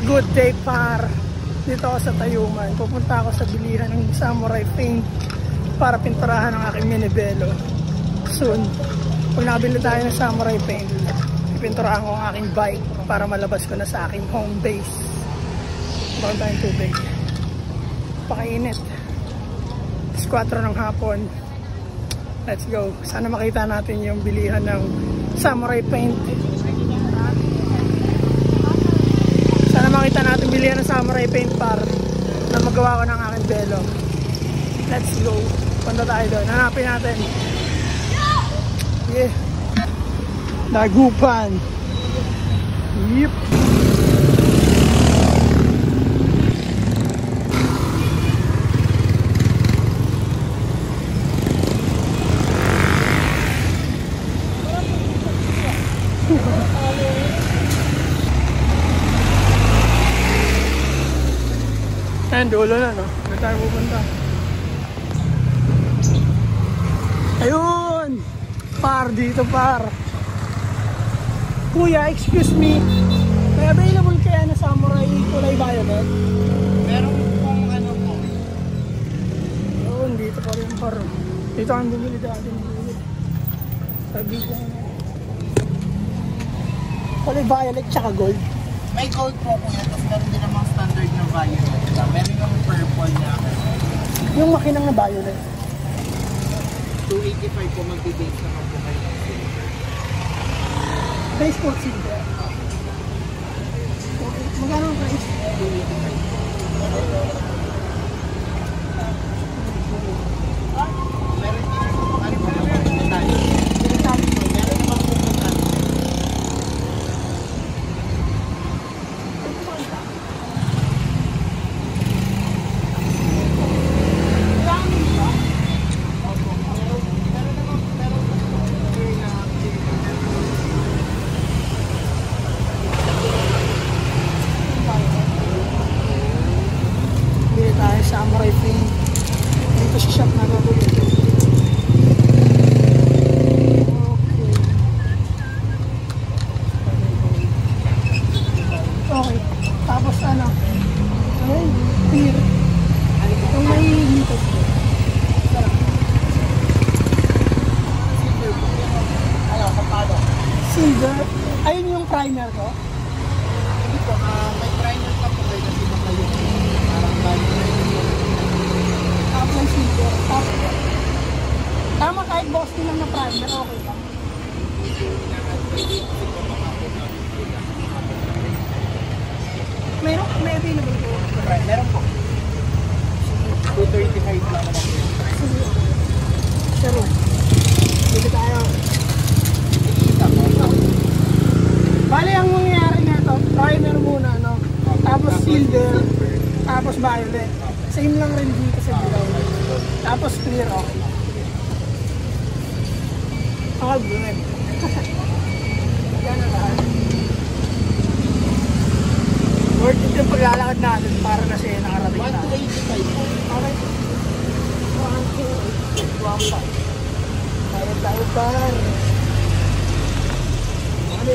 Good day par. Dito ako sa Tayuman. Pupunta ako sa bilihan ng Samurai Paint para pinturahan ang aking minibelo. Soon, kung nakabili tayo ng Samurai Paint, ipinturahan ko ang aking bike para malabas ko na sa aking home base. Bakit tayong tubig? Pakainit. 4 ng hapon. Let's go. Sana makita natin yung bilihan ng Samurai Paint. Sana makita natin bilihan ng Samurai Paint para na magawa ko ng aking belo. Let's go. Punta tayo doon. Hanapin natin. Yeah. Dagupan. Yep. Ayan, dulo na, no? Doon tayo pupunta. Ayun! Par, dito par. Kuya, excuse me. May available kaya na Samurai kulay violet? Meron pong ano po. Ayun, dito pa rin par. Dito kang bumili dati. Sabi ko kulay violet tsaka gold. May gold po kuya, tapos meron din namang standard na violet. Meron yung purple na. Yung makinang na violet. 285 po mag-base naman po kayo. Base coat silver. Magkano ang price? 285. Samurai Paint. Dito sa shop na gagawin. Okay. Tapos ano? Ayun, clear. Yung may dito. Ano, kapado? Silver. Ayun yung primer ko. Hindi po, may primer pa po kayo kasi baka yung parang primer. Tapos silver. Tama kahit box din lang na primer, okay lang. Meron, may available po. Meron po. 235 lang naman po. Sige. Sure. Dito tayo. Bale, ang mangyayari nito, primer muna, no? Tapos silver, tapos violet. Same lang rin dito sa dilaw. Tapos clear, okay. All good. Yan na lahat. Worth it yung paglalakad natin para kasi nakarating na. 185 po. Okay. 1, 2, 8, 1, 5. Tayo par. Ano